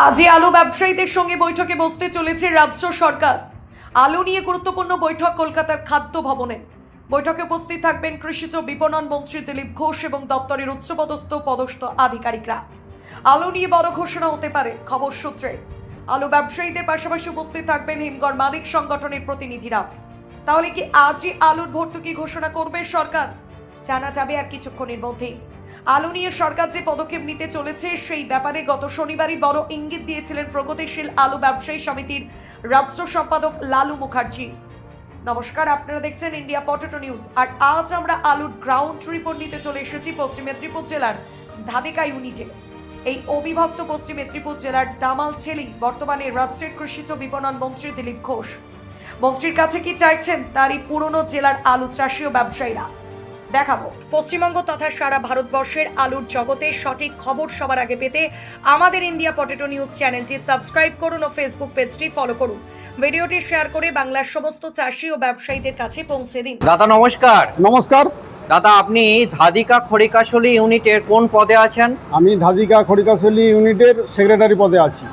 আজই আলু ব্যবসায়ীদের সঙ্গে বৈঠকে বসতে চলেছে রাজ্য সরকার। আলু নিয়ে গুরুত্বপূর্ণ বৈঠক কলকাতার খাদ্য ভবনে। বৈঠকে উপস্থিত থাকবেন কৃষিজ বিপণন মন্ত্রী দিলীপ ঘোষ এবং দপ্তরের পদস্থ আধিকারিকরা। আলু নিয়ে বড় ঘোষণা হতে পারে খবর সূত্রে। আলু ব্যবসায়ীদের পাশাপাশি উপস্থিত থাকবেন হিমঘর মালিক সংগঠনের প্রতিনিধিরা। তাহলে কি আজই আলুর ভর্তুকি ঘোষণা করবে সরকার? জানা যাবে আর কিছুক্ষণের মধ্যেই। আলু নিয়ে সরকার যে পদক্ষেপ নিতে চলেছে সেই ব্যাপারে গত শনিবারই বড় ইঙ্গিত দিয়েছিলেন প্রগতিশীল আলু ব্যবসায়ী সমিতির রাজ্য সম্পাদক লালু মুখার্জি। নমস্কার, আপনারা দেখছেন ইন্ডিয়া পটেটো নিউজ। আর আজ আমরা আলুর গ্রাউন্ড রিপোর্ট নিতে চলে এসেছি পশ্চিম মেদিনীপুর জেলার ধাদিকা ইউনিটে। এই অবিভক্ত পশ্চিম মেদিনীপুর জেলার দামাল ছেলি বর্তমানে রাজ্যের কৃষিজ বিপণন মন্ত্রী দিলীপ ঘোষ। মন্ত্রীর কাছে কি চাইছেন তারই পুরনো জেলার আলু চাষী ও ব্যবসায়ীরা দেখাবো। পশ্চিমবঙ্গ তথা সারা ভারতবর্ষের আলুর জগতের সঠিক খবর সবার আগে পেতে আমাদের ইন্ডিয়া পটেটো নিউজ চ্যানেলটি সাবস্ক্রাইব করুন ও ফেসবুক পেজটি ফলো করুন। ভিডিওটি শেয়ার করে বাংলার সমস্ত চাষী ও ব্যবসায়ীদের কাছে পৌঁছে দিন। দাদা নমস্কার। নমস্কার দাদা, আপনি ধাদিকা খড়িকাশলী ইউনিটের কোন পদে আছেন? আমি ধাদিকা খড়িকাশলী ইউনিটের সেক্রেটারি পদে আছি।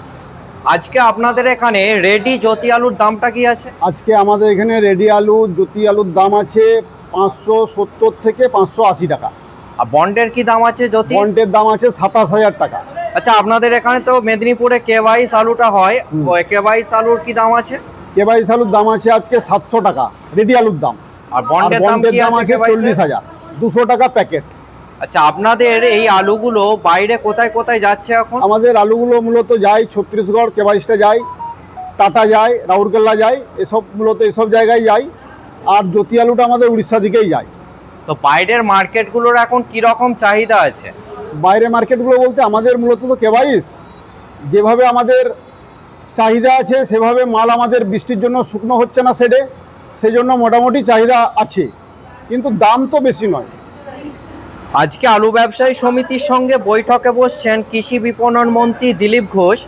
আজকে আপনাদের এখানে রেডি জ্যোতি আলুর দামটা কি আছে? আজকে আমাদের এখানে রেডি আলু জ্যোতি আলুর দাম আছে 570 থেকে 580 টাকা। আর বন্ডের কি দাম আছে জ্যোতি? বন্ডের দাম আছে 27,000 টাকা। আচ্ছা, আপনাদের এখানে তো মেদিনীপুরে কেওয়াইস আলুটা হয়, ওই কেওয়াইস আলুর কি দাম আছে? কেবাইশ আলুর দাম আছে আজকে 700 টাকা রেডি আলুর দাম। আর বন্ডের দাম কি আছে? 40,000, 200 টাকা প্যাকেট। আচ্ছা, আপনাদের এই আলুগুলো বাইরে কোথায় কোথায় যাচ্ছে এখন? আমাদের আলুগুলো মূলত যায় ছত্তিশগড়, কেবাইশটা যায়, টাটা যায়, রাউরকেল্লা যায়, এসব মূলত এসব জায়গায় যায়। আর জ্যোতি আলুটা আমাদের উড়িষ্যা দিকেই যায়। তো বাইরের মার্কেটগুলোর এখন কি রকম চাহিদা আছে? বাইরে মার্কেটগুলো বলতে আমাদের মূলত তো কেবাইশ, যেভাবে আমাদের চাহিদা আছে সেভাবে মাল আমাদের বৃষ্টির জন্য শুকনো হচ্ছে না শেডে, সেই জন্য মোটামুটি চাহিদা আছে, কিন্তু দাম তো বেশি নয়। আজকে আলু ব্যবসায়ী সমিতির সঙ্গে বৈঠকে বসছেন কৃষি বিপণন মন্ত্রী দিলীপ ঘোষ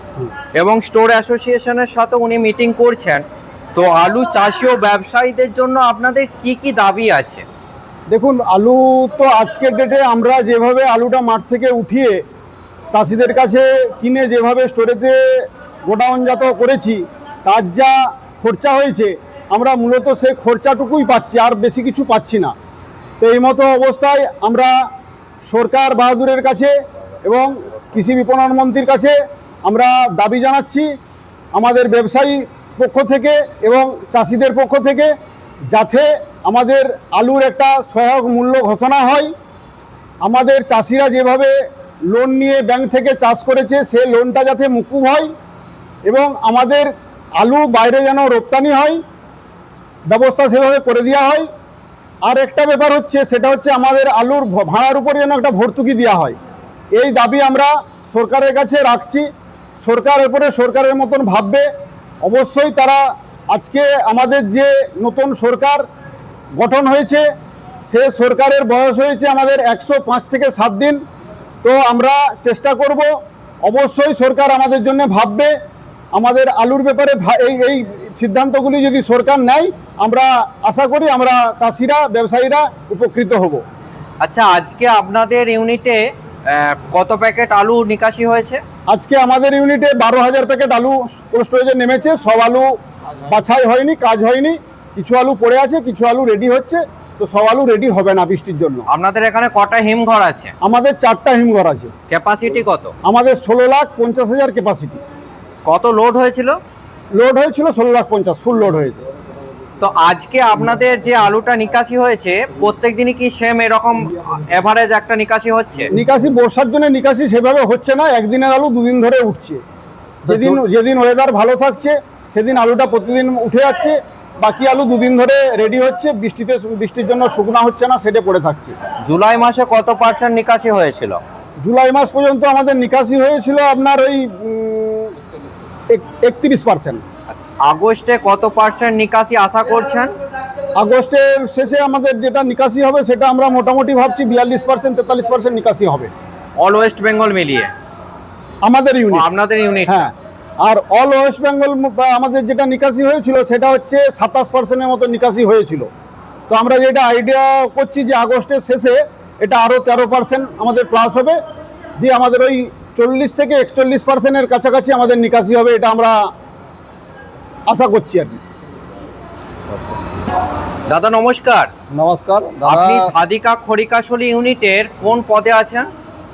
এবং স্টোর অ্যাসোসিয়েশনের সাথে উনি মিটিং করছেন। তো আলু চাষি ও ব্যবসায়ীদের জন্য আপনাদের কি কি দাবি আছে? দেখুন, আলু তো আজকের ডেটে আমরা যেভাবে আলুটা মাঠ থেকে উঠিয়ে চাষিদের কাছে কিনে যেভাবে স্টোরেতে গোডাউনজাত করেছি, তার যা খরচা হয়েছে আমরা মূলত সেই খরচাটুকুই পাচ্ছি, আর বেশি কিছু পাচ্ছি না। তো এই মতো অবস্থায় আমরা সরকার বাহাদুরের কাছে এবং কৃষি বিপণন মন্ত্রীর কাছে আমরা দাবি জানাচ্ছি আমাদের ব্যবসায়ী পক্ষ থেকে এবং চাষিদের পক্ষ থেকে, যাতে আমাদের আলুর একটা সহায়ক মূল্য ঘোষণা হয়। আমাদের চাষিরা যেভাবে লোন নিয়ে ব্যাংক থেকে চাষ করেছে সে লোনটা যাতে মকুব হয় এবং আমাদের আলু বাইরে যেন রপ্তানি হয় ব্যবস্থা সেভাবে করে দেওয়া হয়। আর একটা ব্যাপার হচ্ছে, সেটা হচ্ছে আমাদের আলুর ভাড়ার উপর যেন একটা ভর্তুকি দেওয়া হয়। এই দাবি আমরা সরকারের কাছে রাখছি। সরকার এরপরে সরকারের মতন ভাববে। অবশ্যই তারা আজকে আমাদের যে নতুন সরকার গঠন হয়েছে, সে সরকারের বয়স হয়েছে আমাদের 105 থেকে 7 দিন। তো আমরা চেষ্টা করব, অবশ্যই সরকার আমাদের জন্য ভাববে। আমাদের আলুর ব্যাপারে এই সিদ্ধান্তগুলি যদি সরকার নেয়, আমরা আশা করি আমরা চাষিরা ব্যবসায়ীরা উপকৃত হব। আচ্ছা, আজকে আপনাদের ইউনিটে কত প্যাকেট আলু নিকাশি হয়েছে? আজকে আমাদের ইউনিটে 12,000 প্যাকেট আলু কোল্ড স্টোরেজে নেমেছে। সব আলু বাছাই হয়নি, কাজ হয়নি, কিছু আলু পড়ে আছে, কিছু আলু রেডি হচ্ছে। তো সব আলু রেডি হবে না বৃষ্টির জন্য। আপনাদের এখানে কটা হিমঘর আছে? আমাদের 4টা হিমঘর আছে। ক্যাপাসিটি কত? আমাদের 16,50,000 ক্যাপাসিটি। কত লোড হয়েছিল? লোড হয়েছিল 16,50,000, ফুল লোড হয়েছে। তো আজকে আপনাদের যে আলুটা নিকাশি হয়েছে, প্রত্যেক দিনই কি সেম এরকম এভারেজ একটা নিকাশি হচ্ছে? নিকাশি বর্ষার জন্য নিকাশি সেভাবে হচ্ছে না। একদিনের আলু দুদিন ধরে উঠছে। যেদিন ওয়েদার ভালো থাকছে সেদিন আলুটা প্রতিদিন উঠে যাচ্ছে, বাকি আলু দুদিন ধরে রেডি হচ্ছে। বৃষ্টির জন্য শুকনা হচ্ছে না, সেটে পড়ে থাকছে। জুলাই মাসে কত পার্সেন্ট নিকাশি হয়েছিল? জুলাই মাস পর্যন্ত আমাদের নিকাশি হয়েছিল আপনার ওই 31%। আগস্টে কত পার্সেন্ট নিকাশি আশা করছেন? আগস্টের শেষে আমাদের যেটা নিকাশি হবে সেটা আমরা মোটামুটি ভাবছি 42%, 43% নিকাশি হবে অল ওয়েস্ট বেঙ্গল মিলিয়ে আমাদের ইউনিট। আপনাদের ইউনিট? হ্যাঁ। আর অল ওয়েস্ট বেঙ্গল আমাদের যেটা নিকাশি হয়েছিল সেটা হচ্ছে 27%-এর মতো নিকাশি হয়েছিল। তো আমরা যেটা আইডিয়া করছি যে আগস্টের শেষে এটা আরও 13% আমাদের প্লাস হবে, দিয়ে আমাদের ওই 40 থেকে 41% কাছাকাছি আমাদের নিকাশি হবে, এটা আমরা আশা করছি আর কি। দাদা নমস্কার। নমস্কার আপনি দাদা, ধাদিকা খড়িকাশলী ইউনিটের কোন পদে আছেন?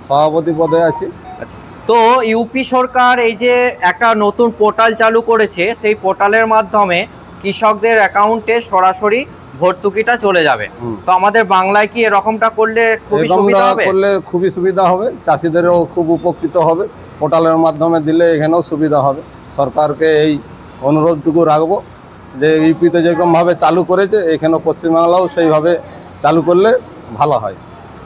সভাপতি পদে আছি। আচ্ছা, তো ইউপি সরকার এই যে একটা নতুন পোর্টাল চালু করেছে, সেই পোর্টালের মাধ্যমে কৃষকদের অ্যাকাউন্টে সরাসরি ভর্তুকিটা চলে যাবে। তো আমাদের বাংলায় কি এরকমটা করলে খুবই সুবিধা এরকমটা হবে? করলে খুবই সুবিধা হবে, চাষিদেরও খুব উপকৃত হবে। পোর্টালের মাধ্যমে দিলে এখানেও সুবিধা হবে। সরকারকে এই অনুরোধটুকু রাখবো যে ইউপিতে যেরকমভাবে চালু করেছে এখানেও পশ্চিমবাংলাও সেইভাবে চালু করলে ভালো হয়।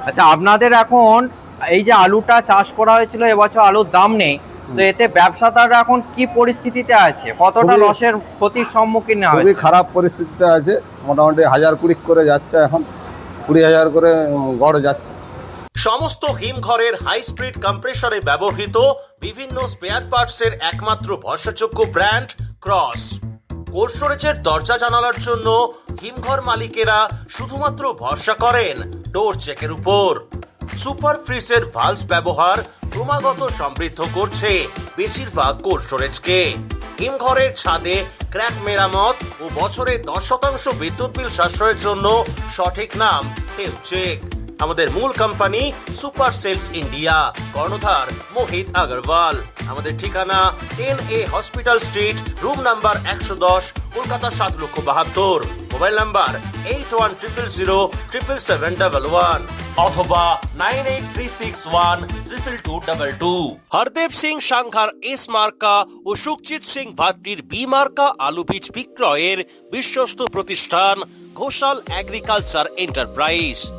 আচ্ছা, আপনাদের এখন এই যে আলুটা চাষ করা হয়েছিল, এবছর আলুর দাম নেই, তো এতে ব্যবসাদাররা এখন কি পরিস্থিতিতে আছে? কতটা খুবই- লসের ক্ষতির সম্মুখীন খুবই হয়েছে? খারাপ পরিস্থিতিতে আছে। মোটামুটি 1020 করে যাচ্ছে, এখন 20,000 করে গড় যাচ্ছে। সমস্ত হিমঘরের হাই স্পিড কম্প্রেসরে ব্যবহৃত বিভিন্ন স্পেয়ার পার্টসের একমাত্র ভরসাযোগ্য ব্র্যান্ড ক্রস। কোল্ড স্টোরেজের দরজা জানালার জন্য হিমঘর মালিকেরা শুধুমাত্র ভরসা করেন ডোর চেকের উপর। সুপার ফ্রিজের ভালভস ব্যবহার ক্রমাগত সমৃদ্ধ করছে বেশিরভাগ কোল্ড স্টোরেজকে। হিমঘরের ছাদে ক্র্যাক মেরামত ও বছরে 10% বিদ্যুৎ বিল সাশ্রয়ের জন্য সঠিক নাম হেলচেক। আমাদের মূল কোম্পানি সুপার সেলস ইন্ডিয়া, কর্ণধার মোহিত আগরওয়াল। আমাদের ঠিকানা 10A hospital street, room number 110, Kolkata 7,72,072। Mobile number 8100077711 অথবা 9836122222। হরদেব সিং সাংঘার এস মার্কা ও সুখজিৎ সিং ভাট্টির বি মার্কা আলু বীজ বিক্রয়ের বিশ্বস্ত প্রতিষ্ঠান ঘোষাল এগ্রিকালচার এন্টারপ্রাইজ।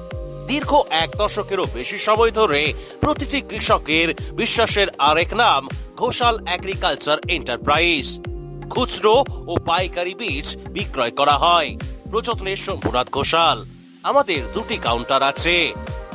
দীর্ঘ 1 দশকেরও বেশি সময় ধরে প্রতিটি কৃষকের বিশ্বাসের আরেক নাম ঘোষাল এগ্রিকালচার এন্টারপ্রাইজ। খুচরো ও পাইকারি বীজ বিক্রয় করা হয়। প্রযত্নে শম্ভুনাথ ঘোষাল। আমাদের 2টি কাউন্টার আছে।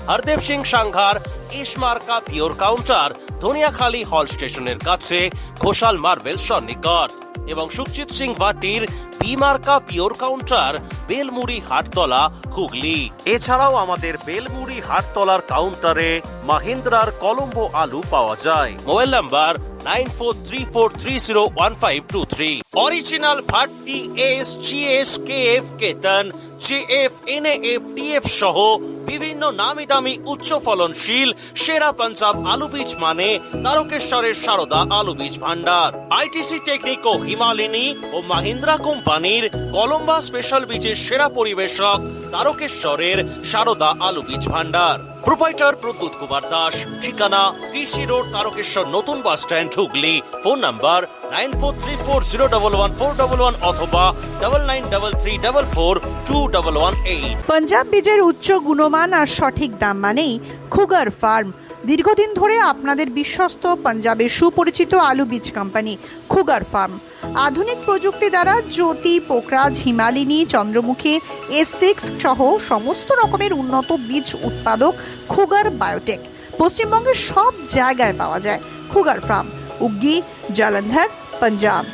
হরদেব সিং সাংঘার এস মার্কা পিওর কাউন্টার ধনিয়াখালী হল স্টেশনের কাছে, ঘোষাল মার্বেল সন্নিকট, এবং সুখজিৎ সিং ভাটির বি মার্কা পিওর কাউন্টার বেলমুড়ি হাটতলা, হুগলি। এছাড়াও আমাদের বেলমুড়ি হাটতলার কাউন্টারে মাহিন্দ্রার কলম্বো আলু পাওয়া যায়। Mobile number 9434301523। Original Bhatti S, GS, KF, কেতন, জেএফ, এনএএফ, টিএফ সহ বিভিন্ন নামি দামি উচ্চ ফলনশীল সেরা পাঞ্জাব আলু বীজ মানে তারকেশ্বরের সারদা আলু বীজ ভান্ডার। আইটিসি টেকনিক ও হিমালিনী ও মাহিন্দ্রা কোম্পানির কলম্বা স্পেশাল বীজের সেরা পরিবেশক তারকেশ্বরের সারদা আলু বীজ ভান্ডার। প্রোপাইটার প্রদ্যুৎ কুমার দাস। ঠিকানা টিসি রোড, তারকেশ্বর নতুন bus stand, Hooghly. Phone number 9434011411 অথবা 9933442118। পাঞ্জাব বীজের উচ্চ গুণমান আর সঠিক দাম মানেই খুগার ফার্ম। দীর্ঘদিন ধরে আপনাদের বিশ্বস্ত পাঞ্জাবের সুপরিচিত আলু বীজ কোম্পানি খুগার ফার্ম। আধুনিক প্রযুক্তি দ্বারা জ্যোতি, পোকরাজ, হিমালিনী, চন্দ্রমুখী, S6 সহ সমস্ত রকমের উন্নত বীজ উৎপাদক খুগার বায়োটেক পশ্চিমবঙ্গের সব জায়গায় পাওয়া যায়। Khugar farm, Uggi, Jalandhar, Punjab.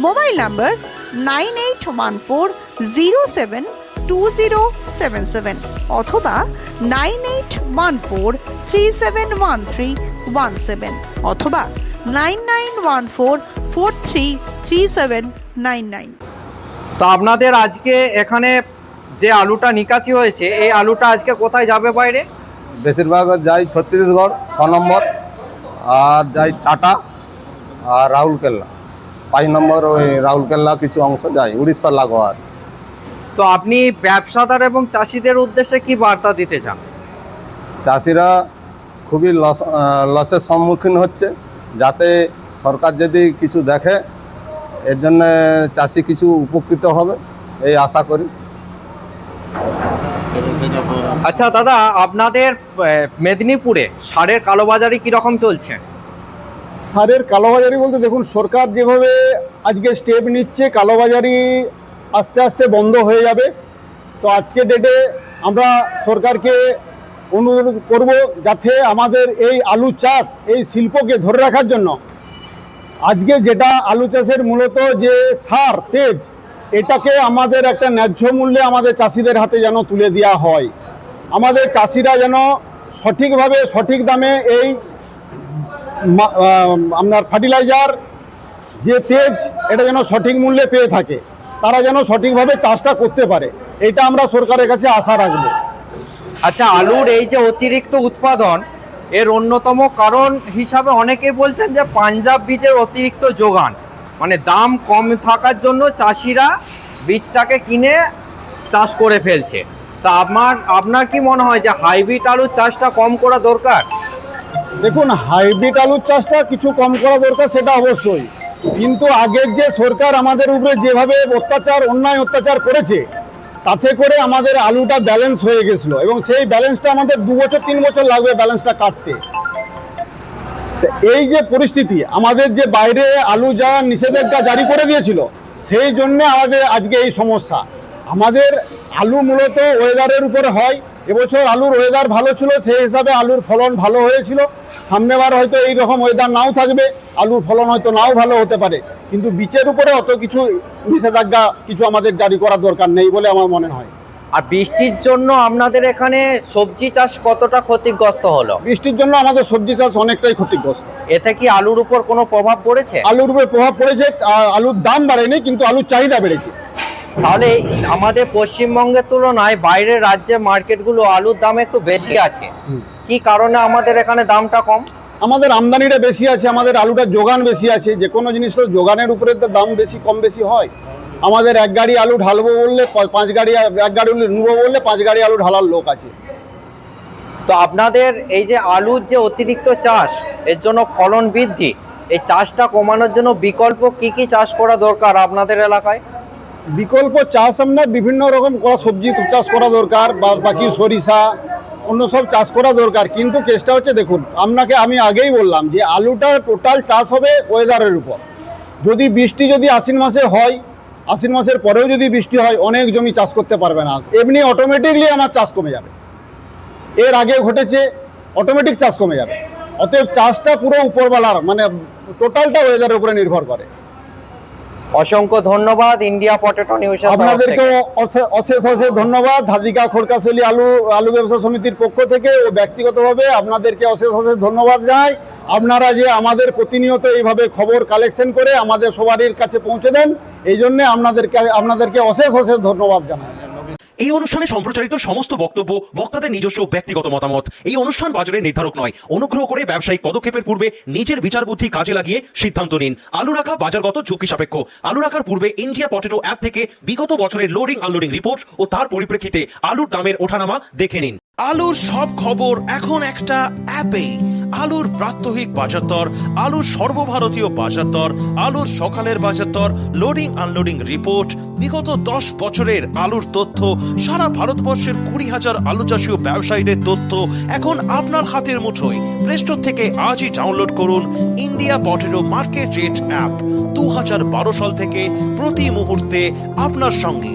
Mobile number 9814072077 অথবা 9814371317 অথবা 9914433799। তো আপনাদের আজকে এখানে যে আলুটা নিকাশি হয়েছে, এই আলুটা আজকে কোথায় যাবে বাইরে? বেশিরভাগ যাই ছত্তিশগড় 6 নম্বর, আর যাই টাটা আর রাউরকেল্লা 5 নম্বর। ওই রাউরকেল্লা কিছু অংশ যায়, উড়িষ্যা লাগোয়ার। তো আপনি ব্যবসাদার এবং চাষিদের উদ্দেশ্যে কি বার্তা দিতে চান? চাষিরা খুবই লসের সম্মুখীন হচ্ছে, যাতে সরকার যদি কিছু দেখে এর জন্য চাষি কিছু উপকৃত হবে এই আশা করি। আচ্ছা দাদা, আপনাদের মেদিনীপুরে সারের কালোবাজারি কীরকম চলছে? সারের কালোবাজারি বলতে দেখুন, সরকার যেভাবে আজকে স্টেপ নিচ্ছে, কালোবাজারি আস্তে আস্তে বন্ধ হয়ে যাবে। তো আজকে ডেটে আমরা সরকারকে অনুরোধ করব যাতে আমাদের এই আলু চাষ, এই শিল্পকে ধরে রাখার জন্য আজকে যেটা আলু চাষের মূলত যে সার তেজ, এটাকে আমাদের একটা ন্যায্য মূল্যে আমাদের চাষিদের হাতে যেন তুলে দেওয়া হয়। আমাদের চাষিরা যেন সঠিকভাবে সঠিক দামে এই আপনার ফার্টিলাইজার যে তেজ এটা যেন সঠিক মূল্যে পেয়ে থাকে, তারা যেন সঠিকভাবে চাষটা করতে পারে, এটা আমরা সরকারের কাছে আশা রাখবো। আচ্ছা, আলুর এই যে অতিরিক্ত উৎপাদন, এর অন্যতম কারণ হিসাবে অনেকেই বলছেন যে পাঞ্জাব বীজের অতিরিক্ত যোগান, মানে দাম কম থাকার জন্য চাষিরা বীজটাকে কিনে চাষ করে ফেলছে। তা আপনার কি মনে হয় যে হাইব্রিড আলুর চাষটা কম করা দরকার? দেখুন, হাইব্রিড আলুর চাষটা কিছু কম করা দরকার, সেটা অবশ্যই, কিন্তু আগের যে সরকার আমাদের উপরে যেভাবে অন্যায় অত্যাচার করেছে, তাতে করে আমাদের আলুটা ব্যালেন্স হয়ে গেছিল, এবং সেই ব্যালেন্সটা আমাদের 2 বছর 3 বছর লাগবে ব্যালেন্সটা কাটতে। তো এই যে পরিস্থিতি, আমাদের যে বাইরে আলু যাওয়ার নিষেধাজ্ঞা জারি করে দিয়েছিল, সেই জন্য আমাদের আজকে এই সমস্যা। আমাদের আলু মূলত ওয়েদারের উপরে হয়, এবছর আলুর ওয়েদার ভালো ছিল, সেই হিসাবে আলুর ফলন ভালো হয়েছিল। সামনেবার হয়তো এই রকম ওয়েদার নাও থাকবে, আলুর ফলন হয়তো নাও ভালো হতে পারে, কিন্তু বীজের উপরে অত কিছু নিষেধাজ্ঞা কিছু আমাদের জারি করার দরকার নেই বলে আমার মনে হয়। আর বৃষ্টির জন্য আপনাদের এখানে সবজি চাষ কতটা ক্ষতিগ্রস্ত হলো? বৃষ্টির জন্য আমাদের সবজি চাষ অনেকটাই ক্ষতিগ্রস্ত। এতে কি আলুর উপর কোনো প্রভাব পড়েছে? আলুর উপরে প্রভাব পড়েছে, আলুর দাম বাড়েনি, কিন্তু আলুর চাহিদা বেড়েছে। তাহলে আমাদের পশ্চিমবঙ্গের তুলনায় বাইরের রাজ্যের মার্কেটগুলো আলুর দাম একটু বেশি আছে, কি কারণে আমাদের এখানে দামটা কম? আমাদের আমদানিটা বেশি আছে, আমাদের আলুটার যোগান বেশি আছে। যে কোনো জিনিসের যোগানের উপরে তো দাম বেশি কম বেশি হয়। আমাদের 1 গাড়ি আলু ঢালবো বললে 5 গাড়ি, 1 গাড়ি নেবো বললে 5 গাড়ি আলু ঢালার লোক আছে। তো আপনাদের এই যে আলুর যে অতিরিক্ত চাষ, এর জন্য ফলন বৃদ্ধি, এই চাষটা কমানোর জন্য বিকল্প কি কি চাষ করা দরকার আপনাদের এলাকায়? বিকল্প চাষ আপনার বিভিন্ন রকম সবজি চাষ করা দরকার, বা বাকি সরিষা অন্য সব চাষ করা দরকার। কিন্তু চেষ্টা হচ্ছে, দেখুন আপনাকে আমি আগেই বললাম যে আলুটা টোটাল চাষ হবে ওয়েদারের উপর। যদি বৃষ্টি যদি আশ্বিন মাসে হয়, আশ্বিন মাসের পরেও যদি বৃষ্টি হয়, অনেক জমি চাষ করতে পারবে না, এমনি অটোমেটিকলি আমার চাষ কমে যাবে। এর আগে ঘটেছে, অটোমেটিক চাষ কমে যাবে। অতএব চাষটা পুরো উপরবেলার, মানে টোটালটা ওয়েদারের উপরে নির্ভর করে। অসংখ্য ধন্যবাদ ইন্ডিয়া পটেটো নিউজ। আপনাদেরকেও অশেষ ধন্যবাদ। ধাদিকা খড়কাশলী আলু ব্যবসা সমিতির পক্ষ থেকে ও ব্যক্তিগতভাবে আপনাদেরকে অশেষ ধন্যবাদ জানাই। আপনারা যে আমাদের প্রতিনিয়ত এইভাবে খবর কালেকশন করে আমাদের সবারই কাছে পৌঁছে দেন, এই জন্য আপনাদেরকে অশেষ ধন্যবাদ জানাই। এই অনুষ্ঠানে সম্প্রচারিত সমস্ত বক্তব্য বক্তাদের নিজস্ব ব্যক্তিগত মতামত। এই অনুষ্ঠান বাজারের নির্ধারক নয়। অনুগ্রহ করে ব্যবসায়িক পদক্ষেপের পূর্বে নিজের বিচার বুদ্ধি কাজে লাগিয়ে সিদ্ধান্ত নিন। আলু রাখা বাজারগত ঝুঁকি সাপেক্ষ। আলু রাখার পূর্বে ইন্ডিয়া পটেটো অ্যাপ থেকে বিগত বছরের লোডিং আনলোডিং রিপোর্ট ও তার পরিপ্রেক্ষিতে আলুর দামের ওঠানামা দেখে নিন। আলুর সব খবর এখন একটা অ্যাপে। আলুর প্রাত্যহিক বাজার দর, আলুর সর্বভারতীয় বাজার দর, আলুর সকালের বাজার দর, লোডিং আনলোডিং রিপোর্ট, বিগত 10 বছরের আলুর তথ্য, সারা ভারতবর্ষের 20,000 আলু চাষী ও ব্যবসায়ীদের তথ্য এখন আপনার হাতের মুঠোয়। প্লে স্টোর থেকে আজই ডাউনলোড করুন India potato market rate app. 2012 সাল থেকে প্রতি মুহূর্তে আপনার সঙ্গে।